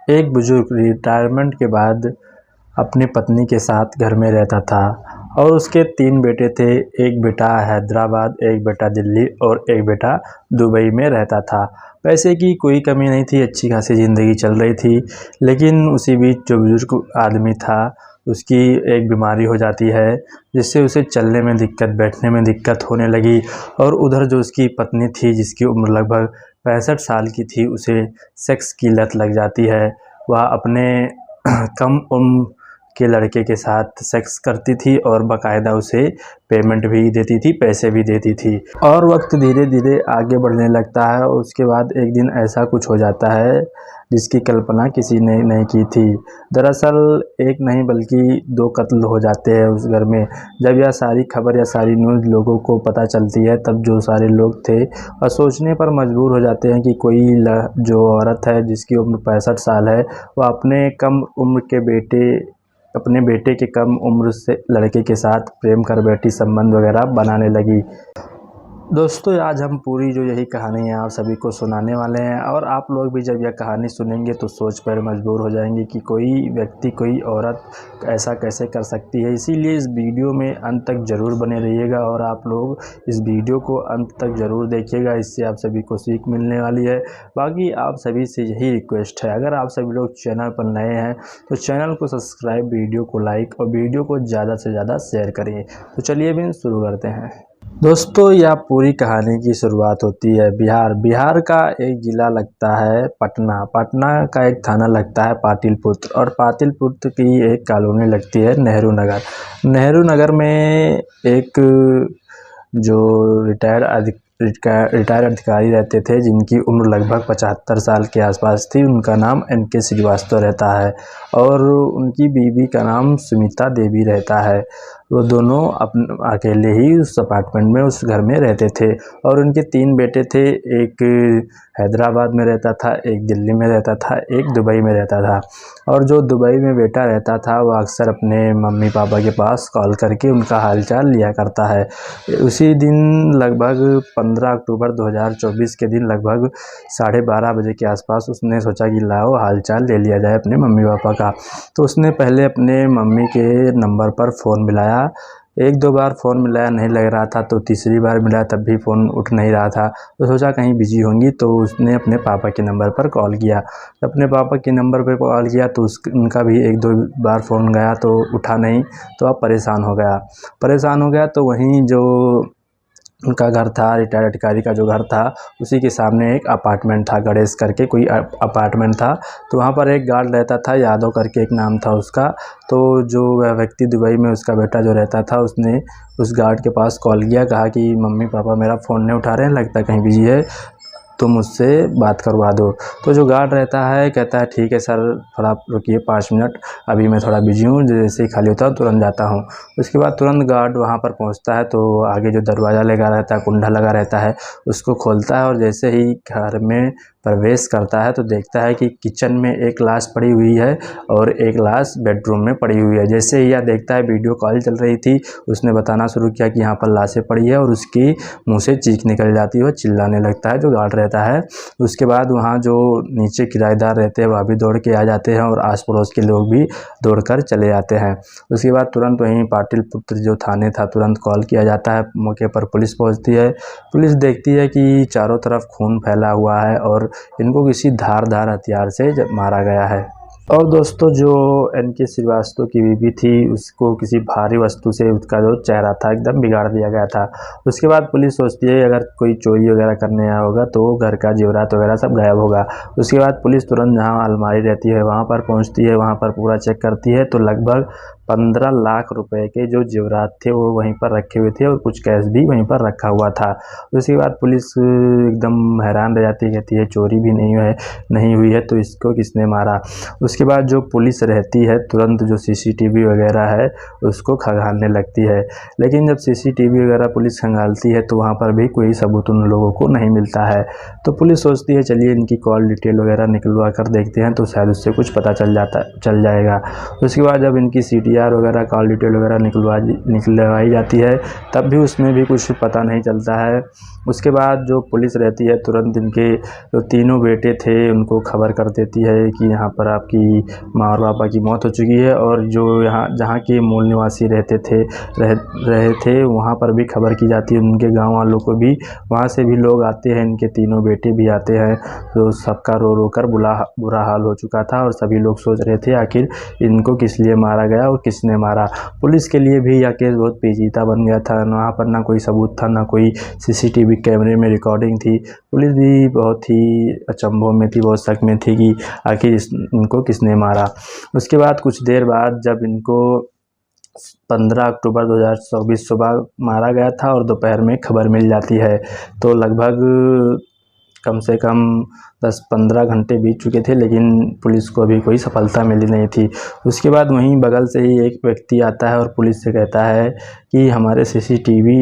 एक बुजुर्ग रिटायरमेंट के बाद अपनी पत्नी के साथ घर में रहता था और उसके 3 बेटे थे। एक बेटा हैदराबाद, एक बेटा दिल्ली और एक बेटा दुबई में रहता था। पैसे की कोई कमी नहीं थी, अच्छी खासी ज़िंदगी चल रही थी। लेकिन उसी बीच जो बुजुर्ग आदमी था उसकी एक बीमारी हो जाती है, जिससे उसे चलने में दिक्कत, बैठने में दिक्कत होने लगी। और उधर जो उसकी पत्नी थी जिसकी उम्र लगभग 65 साल की थी, उसे सेक्स की लत लग जाती है। वह अपने कम उम्र के लड़के के साथ सेक्स करती थी और बाकायदा उसे पेमेंट भी देती थी, पैसे भी देती थी। और वक्त धीरे धीरे आगे बढ़ने लगता है और उसके बाद एक दिन ऐसा कुछ हो जाता है जिसकी कल्पना किसी ने नहीं की थी। दरअसल एक नहीं बल्कि 2 कत्ल हो जाते हैं उस घर में। जब यह सारी खबर या सारी न्यूज़ लोगों को पता चलती है, तब जो सारे लोग थे वह सोचने पर मजबूर हो जाते हैं कि कोई जो औरत है जिसकी उम्र 65 साल है, वह अपने बेटे के कम उम्र से लड़के के साथ प्रेम कर बैठी, संबंध वगैरह बनाने लगी। दोस्तों, आज हम पूरी जो यही कहानी है आप सभी को सुनाने वाले हैं और आप लोग भी जब यह कहानी सुनेंगे तो सोच पर मजबूर हो जाएंगे कि कोई व्यक्ति, कोई औरत ऐसा कैसे कर सकती है। इसीलिए इस वीडियो में अंत तक ज़रूर बने रहिएगा और आप लोग इस वीडियो को अंत तक ज़रूर देखिएगा, इससे आप सभी को सीख मिलने वाली है। बाकी आप सभी से यही रिक्वेस्ट है, अगर आप सभी लोग चैनल पर नए हैं तो चैनल को सब्सक्राइब, वीडियो को लाइक और वीडियो को ज़्यादा से ज़्यादा शेयर करिए। तो चलिए अभी शुरू करते हैं। दोस्तों, यह पूरी कहानी की शुरुआत होती है बिहार का एक ज़िला लगता है पटना। पटना का एक थाना लगता है पाटिलपुत्र और पाटिलपुत्र की एक कॉलोनी लगती है नेहरू नगर। नेहरू नगर में एक जो रिटायर अधिकारी रहते थे जिनकी उम्र लगभग 75 साल के आसपास थी, उनका नाम NK श्रीवास्तव रहता है और उनकी बीवी का नाम सुमिता देवी रहता है। वो दोनों अकेले ही उस अपार्टमेंट में, उस घर में रहते थे और उनके 3 बेटे थे। एक हैदराबाद में रहता था, एक दिल्ली में रहता था, एक दुबई में रहता था। और जो दुबई में बेटा रहता था वह अक्सर अपने मम्मी पापा के पास कॉल करके उनका हालचाल लिया करता है। उसी दिन लगभग 15 अक्टूबर 2024 के दिन लगभग 12:30 बजे के आसपास उसने सोचा कि लाओ हालचाल ले लिया जाए अपने मम्मी पापा का। तो उसने पहले अपने मम्मी के नंबर पर फ़ोन मिलाया। 1-2 बार फ़ोन मिलाया, नहीं लग रहा था, तो तीसरी बार मिलाया तब भी फ़ोन उठ नहीं रहा था। तो सोचा कहीं बिजी होंगी, तो उसने अपने पापा के नंबर पर कॉल किया। अपने पापा के नंबर पर कॉल किया तो उनका भी 1-2 बार फ़ोन गया तो उठा नहीं, तो अब परेशान हो गया। तो वहीं जो उनका घर था, रिटायर्ड अधिकारी का जो घर था, उसी के सामने एक अपार्टमेंट था, गणेश करके कोई अपार्टमेंट था। तो वहाँ पर एक गार्ड रहता था, यादव करके एक नाम था उसका। तो जो वह व्यक्ति दुबई में उसका बेटा जो रहता था, उसने उस गार्ड के पास कॉल किया, कहा कि मम्मी पापा मेरा फ़ोन नहीं उठा रहे हैं, लगता है कहीं बिजी है, तुम मुझसे बात करवा दो। तो जो गार्ड रहता है कहता है ठीक है सर, थोड़ा रुकिए 5 मिनट, अभी मैं थोड़ा बिजी हूँ, जैसे ही खाली होता हूँ तुरंत जाता हूँ। उसके बाद तुरंत गार्ड वहाँ पर पहुँचता है तो आगे जो दरवाज़ा लगा रहता है, कुंडा लगा रहता है, उसको खोलता है और जैसे ही घर में प्रवेश करता है तो देखता है कि किचन में एक लाश पड़ी हुई है और एक लाश बेडरूम में पड़ी हुई है। जैसे ही यह देखता है, वीडियो कॉल चल रही थी, उसने बताना शुरू किया कि यहाँ पर लाशें पड़ी है और उसकी मुँह से चीख निकल जाती है, वह चिल्लाने लगता है जो गार्ड रहता है। उसके बाद वहाँ जो नीचे किराएदार रहते हैं वह भी दौड़ के आ जाते हैं और आस पड़ोस के लोग भी दौड़कर चले जाते हैं। उसके बाद तुरंत वहीं पाटिलपुत्र जो थाने था, तुरंत कॉल किया जाता है। मौके पर पुलिस पहुँचती है। पुलिस देखती है कि चारों तरफ खून फैला हुआ है और इनको किसी धारदार हथियार से मारा गया है। और दोस्तों, जो NK श्रीवास्तव की बीवी थी, उसको किसी भारी वस्तु से उसका जो चेहरा था एकदम बिगाड़ दिया गया था। उसके बाद पुलिस सोचती है अगर कोई चोरी वगैरह करने आया होगा तो घर का जेवरात वगैरह सब गायब होगा। उसके बाद पुलिस तुरंत जहाँ अलमारी रहती है वहाँ पर पहुँचती है, वहाँ पर पूरा चेक करती है तो लगभग 15 लाख रुपए के जो जेवरात थे वो वहीं पर रखे हुए थे और कुछ कैश भी वहीं पर रखा हुआ था। उसके बाद पुलिस एकदम हैरान रह जाती है, कहती है चोरी भी नहीं हुई है तो इसको किसने मारा। उसके बाद जो पुलिस रहती है तुरंत जो CCTV वगैरह है उसको खंगालने लगती है। लेकिन जब CCTV वगैरह पुलिस खंगालती है तो वहाँ पर भी कोई सबूत उन लोगों को नहीं मिलता है। तो पुलिस सोचती है चलिए इनकी कॉल डिटेल वगैरह निकलवा कर देखते हैं तो शायद उससे कुछ पता चल जाएगा। उसके बाद जब इनकी FIR वगैरह कॉल डिटेल वगैरह निकलवाई जाती है, तब भी उसमें भी कुछ पता नहीं चलता है। उसके बाद जो पुलिस रहती है तुरंत इनके जो तीनों बेटे थे उनको खबर कर देती है कि यहाँ पर आपकी माँ और पापा की मौत हो चुकी है, और जो यहाँ जहाँ के मूल निवासी रहे थे वहाँ पर भी खबर की जाती है, उनके गांव वालों को भी, वहाँ से भी लोग आते हैं, इनके तीनों बेटे भी आते हैं। तो सबका रो रो कर बुरा हाल हो चुका था और सभी लोग सोच रहे थे आखिर इनको किस लिए मारा गया और किसने मारा। पुलिस के लिए भी यह केस बहुत पेचीदा बन गया था, वहाँ पर ना कोई सबूत था, ना कोई CCTV कैमरे में रिकॉर्डिंग थी। पुलिस भी बहुत ही अचंभों में थी, बहुत शक में थी कि आखिर इनको किसने मारा। उसके बाद कुछ देर बाद जब इनको 15 अक्टूबर 2024 सुबह मारा गया था और दोपहर में खबर मिल जाती है, तो लगभग कम से कम 10-15 घंटे बीत चुके थे, लेकिन पुलिस को अभी कोई सफलता मिली नहीं थी। उसके बाद वहीं बगल से ही एक व्यक्ति आता है और पुलिस से कहता है कि हमारे CCTV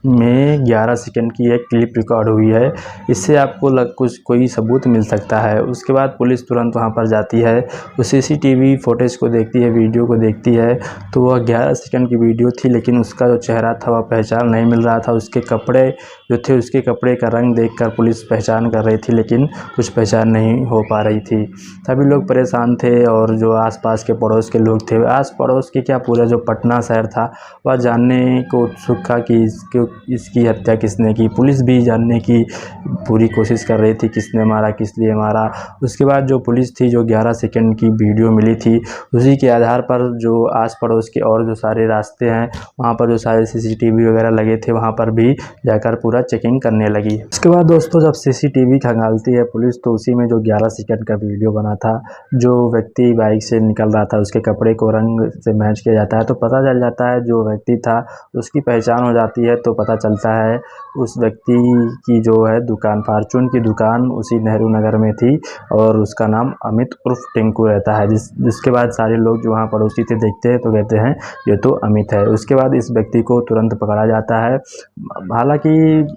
में 11 सेकंड की एक क्लिप रिकॉर्ड हुई है, इससे आपको कुछ कोई सबूत मिल सकता है। उसके बाद पुलिस तुरंत वहां पर जाती है, उस CCTV फुटेज को देखती है, वीडियो को देखती है, तो वह 11 सेकंड की वीडियो थी, लेकिन उसका जो चेहरा था वह पहचान नहीं मिल रहा था। उसके कपड़े जो थे, उसके कपड़े का रंग देखकर पुलिस पहचान कर रही थी, लेकिन कुछ पहचान नहीं हो पा रही थी। सभी लोग परेशान थे और जो आसपास के पड़ोस के लोग थे, आस पड़ोस के क्या पूरा जो पटना शहर था वह जानने को उत्सुक था कि इसकी हत्या किसने की। पुलिस भी जानने की पूरी कोशिश कर रही थी किसने मारा, किस लिए मारा। उसके बाद जो पुलिस थी, जो 11 सेकंड की वीडियो मिली थी, उसी के आधार पर जो आस पड़ोस के और जो सारे रास्ते हैं वहाँ पर जो सारे CCTV वगैरह लगे थे वहाँ पर भी जाकर पूरा चेकिंग करने लगी। उसके बाद दोस्तों जब CCTV खंगालती है पुलिस, तो उसी में जो 11 सेकंड का वीडियो बना था, जो व्यक्ति बाइक से निकल रहा था उसके कपड़े को रंग से मैच किया जाता है, तो पता चल जाता है जो व्यक्ति था उसकी पहचान हो जाती है। तो पता चलता है उस व्यक्ति की जो है दुकान, फार्चून की दुकान उसी नेहरू नगर में थी और उसका नाम अमित उर्फ टिंकू रहता है। जिसके बाद सारे लोग जो वहाँ पड़ोसी थे देखते हैं तो कहते हैं ये तो अमित है। उसके बाद इस व्यक्ति को तुरंत पकड़ा जाता है। हालांकि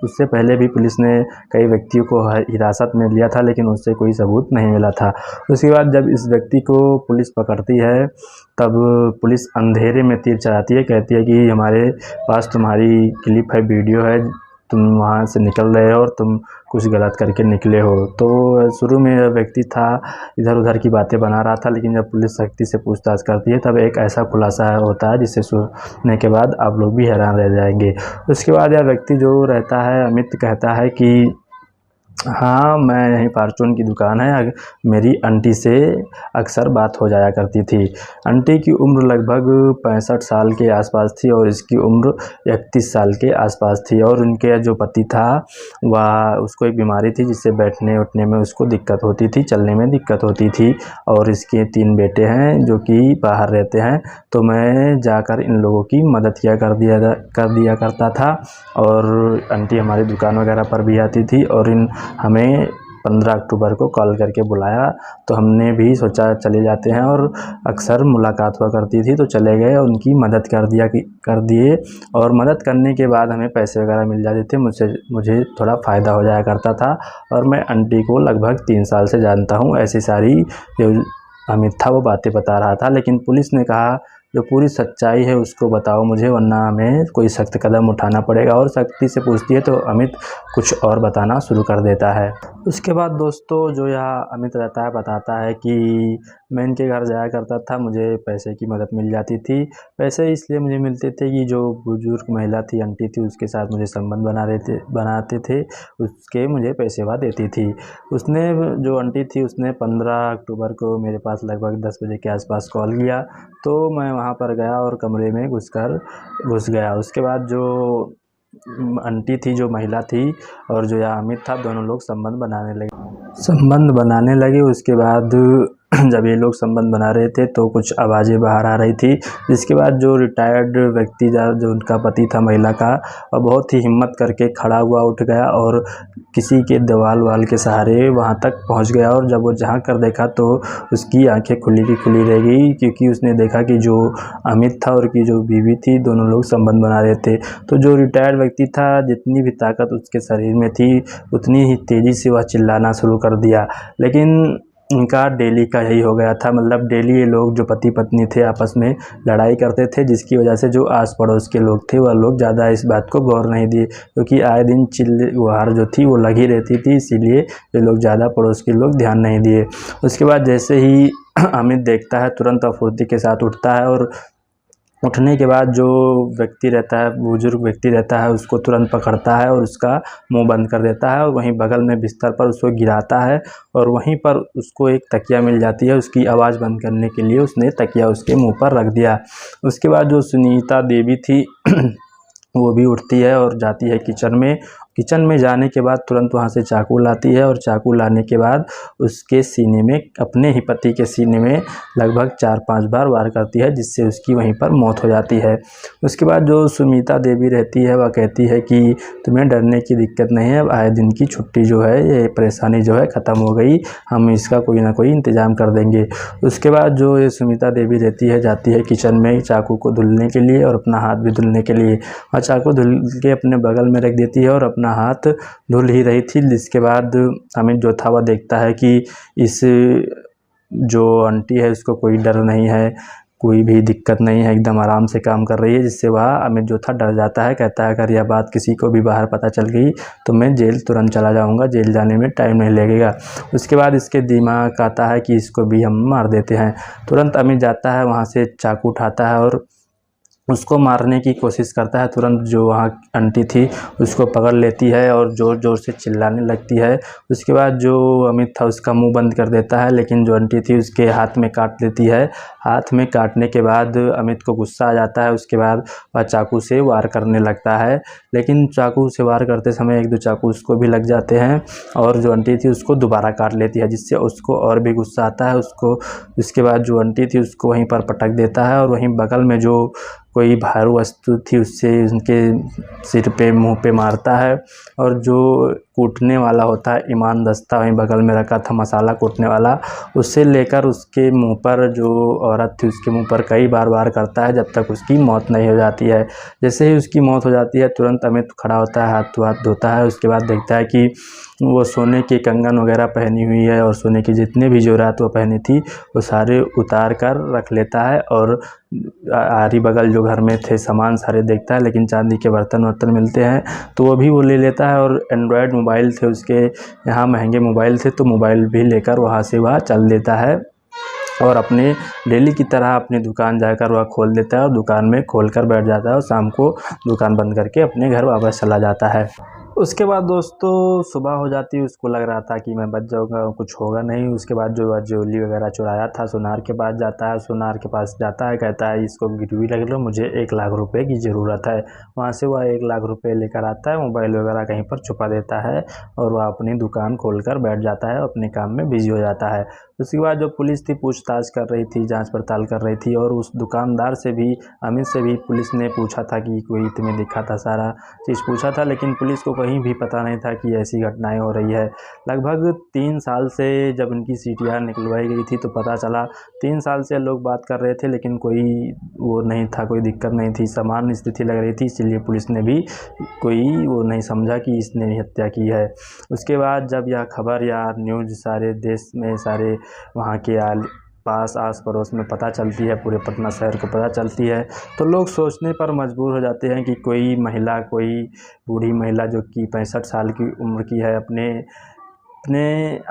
उससे पहले भी पुलिस ने कई व्यक्तियों को हिरासत में लिया था, लेकिन उससे कोई सबूत नहीं मिला था। उसके बाद जब इस व्यक्ति को पुलिस पकड़ती है, तब पुलिस अंधेरे में तीर चलाती है, कहती है कि हमारे पास तुम्हारी क्लिप है, वीडियो है, तुम वहाँ से निकल रहे हो और तुम कुछ गलत करके निकले हो। तो शुरू में यह व्यक्ति था इधर उधर की बातें बना रहा था, लेकिन जब पुलिस सख्ती से पूछताछ करती है तब एक ऐसा खुलासा होता है जिसे सुनने के बाद आप लोग भी हैरान रह जाएंगे। उसके बाद यह व्यक्ति जो रहता है अमित कहता है कि हाँ, मैं यहीं फार्चून की दुकान है, मेरी आंटी से अक्सर बात हो जाया करती थी। आंटी की उम्र लगभग 65 साल के आसपास थी और इसकी उम्र 31 साल के आसपास थी, और उनके जो पति था वह उसको एक बीमारी थी जिससे बैठने उठने में उसको दिक्कत होती थी, चलने में दिक्कत होती थी, और इसके 3 बेटे हैं जो कि बाहर रहते हैं। तो मैं जाकर इन लोगों की मदद कर दिया करता था, और आंटी हमारी दुकान वगैरह पर भी आती थी, और हमें 15 अक्टूबर को कॉल करके बुलाया, तो हमने भी सोचा चले जाते हैं, और अक्सर मुलाकात हुआ करती थी तो चले गए, उनकी मदद कर दिए, और मदद करने के बाद हमें पैसे वगैरह मिल जाते थे, मुझे थोड़ा फ़ायदा हो जाया करता था, और मैं आंटी को लगभग 3 साल से जानता हूँ। ऐसी सारी जो अमित था वो बातें बता रहा था, लेकिन पुलिस ने कहा जो पूरी सच्चाई है उसको बताओ मुझे, वरना हमें कोई सख्त कदम उठाना पड़ेगा, और सख्ती से पूछती है तो अमित कुछ और बताना शुरू कर देता है। उसके बाद दोस्तों जो यह अमित रहता है बताता है कि मैं इनके घर जाया करता था, मुझे पैसे की मदद मिल जाती थी। पैसे इसलिए मुझे मिलते थे कि जो बुजुर्ग महिला थी, आंटी थी, उसके साथ मुझे संबंध बनाते थे, उसके मुझे पैसे वह देती थी। उसने जो आंटी थी उसने 15 अक्टूबर को मेरे पास लगभग 10 बजे के आसपास कॉल किया, तो मैं वहाँ पर गया और कमरे में घुस गया। उसके बाद जो आंटी थी, जो महिला थी, और जो यह अमित था, दोनों लोग संबंध बनाने लगे। उसके बाद जब ये लोग संबंध बना रहे थे तो कुछ आवाज़ें बाहर आ रही थी, जिसके बाद जो रिटायर्ड व्यक्ति जो उनका पति था महिला का, वह बहुत ही हिम्मत करके खड़ा हुआ उठ गया और किसी के दीवार वाल के सहारे वहां तक पहुंच गया, और जब वो झांक कर देखा तो उसकी आंखें खुली की खुली रह गई, क्योंकि उसने देखा कि जो अमित था और की जो बीवी थी दोनों लोग संबंध बना रहे थे। तो जो रिटायर्ड व्यक्ति था, जितनी भी ताकत उसके शरीर में थी उतनी ही तेज़ी से वह चिल्लाना शुरू कर दिया, लेकिन इनका डेली का यही हो गया था। मतलब डेली ये लोग जो पति पत्नी थे आपस में लड़ाई करते थे, जिसकी वजह से जो आस पड़ोस के लोग थे वह लोग ज़्यादा इस बात को गौर नहीं दिए, क्योंकि आए दिन चिल्ली गुहार जो थी वो लगी रहती थी, इसीलिए ये लोग ज़्यादा पड़ोस के लोग ध्यान नहीं दिए। उसके बाद जैसे ही अमित देखता है तुरंत फुर्ती के साथ उठता है, और उठने के बाद जो व्यक्ति रहता है, बुजुर्ग व्यक्ति रहता है, उसको तुरंत पकड़ता है और उसका मुंह बंद कर देता है, और वहीं बगल में बिस्तर पर उसको गिराता है, और वहीं पर उसको एक तकिया मिल जाती है। उसकी आवाज़ बंद करने के लिए उसने तकिया उसके मुंह पर रख दिया। उसके बाद जो सुनीता देवी थी वो भी उठती है और जाती है किचन में। किचन में जाने के बाद तुरंत वहाँ से चाकू लाती है, और चाकू लाने के बाद उसके सीने में, अपने ही पति के सीने में लगभग 4-5 बार वार करती है, जिससे उसकी वहीं पर मौत हो जाती है। उसके बाद जो सुनीता देवी रहती है वह कहती है कि तुम्हें डरने की दिक्कत नहीं है, अब आए दिन की छुट्टी जो है, ये परेशानी जो है ख़त्म हो गई, हम इसका कोई ना कोई इंतज़ाम कर देंगे। उसके बाद जो ये सुनीता देवी रहती है जाती है किचन में चाकू को धुलने के लिए और अपना हाथ भी धुलने के लिए, और चाकू धुल के अपने बगल में रख देती है और अपना हाथ धुल ही रही थी। जिसके बाद अमित जो था वह देखता है कि इस जो आंटी है उसको कोई डर नहीं है, कोई भी दिक्कत नहीं है, एकदम आराम से काम कर रही है, जिससे वह अमित जो था डर जाता है। कहता है अगर यह बात किसी को भी बाहर पता चल गई तो मैं जेल तुरंत चला जाऊंगा, जेल जाने में टाइम नहीं लगेगा। उसके बाद इसके दिमाग आता है कि इसको भी हम मार देते हैं। तुरंत अमित जाता है, वहाँ से चाकू उठाता है और उसको मारने की कोशिश करता है। तुरंत जो वहाँ आंटी थी उसको पकड़ लेती है और ज़ोर ज़ोर से चिल्लाने लगती है। उसके बाद जो अमित था उसका मुंह बंद कर देता है, लेकिन जो आंटी थी उसके हाथ में काट देती है। हाथ में काटने के बाद अमित को गुस्सा आ जाता है। उसके बाद वह चाकू से वार करने लगता है, लेकिन चाकू से वार करते समय 1-2 चाकू उसको भी लग जाते हैं, और जो आंटी थी उसको दोबारा काट लेती है, जिससे उसको और भी गुस्सा आता है। उसके बाद जो आंटी थी उसको वहीं पर पटक देता है, और वहीं बगल में जो कोई भारू वस्तु थी उससे उनके सिर पे, मुंह पे मारता है। और जो कूटने वाला होता है ईमान दस्ता वहीं बगल में रखा था, मसाला कूटने वाला, उससे लेकर उसके मुंह पर, जो औरत थी उसके मुंह पर कई बार वार करता है, जब तक उसकी मौत नहीं हो जाती है। जैसे ही उसकी मौत हो जाती है तुरंत अमित खड़ा होता है, हाथ धोता है। उसके बाद देखता है कि वो सोने के कंगन वगैरह पहनी हुई है, और सोने के जितने भी जेवरात वो पहनी थी वो सारे उतार कर रख लेता है, और आरी बगल जो घर में थे सामान सारे देखता है, लेकिन चांदी के बर्तन मिलते हैं तो वो भी वो ले लेता है। और एंड्रॉयड मोबाइल थे उसके यहाँ, महंगे मोबाइल थे, तो मोबाइल भी लेकर वहाँ से वह चल देता है, और अपने डेली की तरह अपनी दुकान जाकर वह खोल देता है, और दुकान में खोलकर बैठ जाता है, और शाम को दुकान बंद करके अपने घर वापस चला जाता है। उसके बाद दोस्तों सुबह हो जाती है, उसको लग रहा था कि मैं बच जाऊंगा, कुछ होगा नहीं। उसके बाद जो ज्वेलरी वगैरह चुराया था सुनार के पास जाता है। सुनार के पास जाता है, कहता है इसको गिरवी रख लो, मुझे 1 लाख रुपए की ज़रूरत है। वहाँ से वह 1 लाख रुपए लेकर आता है, मोबाइल वगैरह कहीं पर छुपा देता है, और वह अपनी दुकान खोलकर बैठ जाता है, अपने काम में बिजी हो जाता है। उसके बाद जो पुलिस थी पूछताछ कर रही थी, जांच पड़ताल कर रही थी, और उस दुकानदार से भी, अमित से भी पुलिस ने पूछा था कि कोई तुम्हें दिखा था, सारा चीज़ पूछा था, लेकिन पुलिस को कहीं भी पता नहीं था कि ऐसी घटनाएं हो रही है। लगभग 3 साल से जब उनकी सीटीआर निकलवाई गई थी तो पता चला, 3 साल से लोग बात कर रहे थे, लेकिन कोई वो नहीं था, कोई दिक्कत नहीं थी, सामान्य स्थिति लग रही थी, इसलिए पुलिस ने भी कोई वो नहीं समझा कि इसने हत्या की है। उसके बाद जब यह खबर या न्यूज़ सारे देश में, सारे वहाँ के आस पड़ोस में पता चलती है, पूरे पटना शहर को पता चलती है, तो लोग सोचने पर मजबूर हो जाते हैं कि कोई महिला, कोई बूढ़ी महिला जो कि 65 साल की उम्र की है, अपने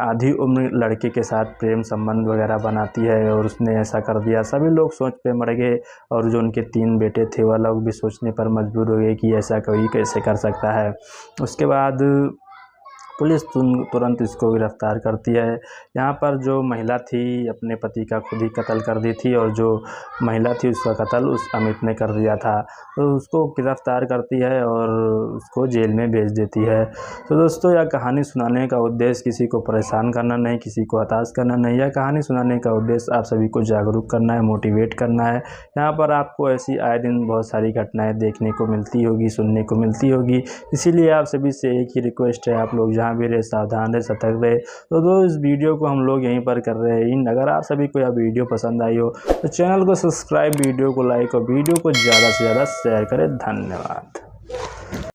आधी उम्र लड़के के साथ प्रेम संबंध वगैरह बनाती है, और उसने ऐसा कर दिया। सभी लोग सोच पे मर गए, और जो उनके 3 बेटे थे वह लोग भी सोचने पर मजबूर हो गए कि ऐसा कोई कैसे कर सकता है। उसके बाद पुलिस तुरंत इसको गिरफ्तार करती है। यहाँ पर जो महिला थी अपने पति का खुद ही कत्ल कर दी थी, और जो महिला थी उसका कत्ल उस अमित ने कर दिया था, तो उसको गिरफ्तार करती है और उसको जेल में भेज देती है। तो दोस्तों यह कहानी सुनाने का उद्देश्य किसी को परेशान करना नहीं, किसी को हताश करना नहीं, यह कहानी सुनाने का उद्देश्य आप सभी को जागरूक करना है, मोटिवेट करना है। यहाँ पर आपको ऐसी आए दिन बहुत सारी घटनाएँ देखने को मिलती होगी, सुनने को मिलती होगी, इसीलिए आप सभी से एक ही रिक्वेस्ट है, आप लोग जहाँ भी रहे सावधान रहे, सतर्क रहे। तो इस वीडियो को हम लोग यहीं पर कर रहे हैं। अगर आप सभी को यह वीडियो पसंद आई हो तो चैनल को सब्सक्राइब, वीडियो को लाइक और वीडियो को ज़्यादा से ज़्यादा शेयर करें। धन्यवाद।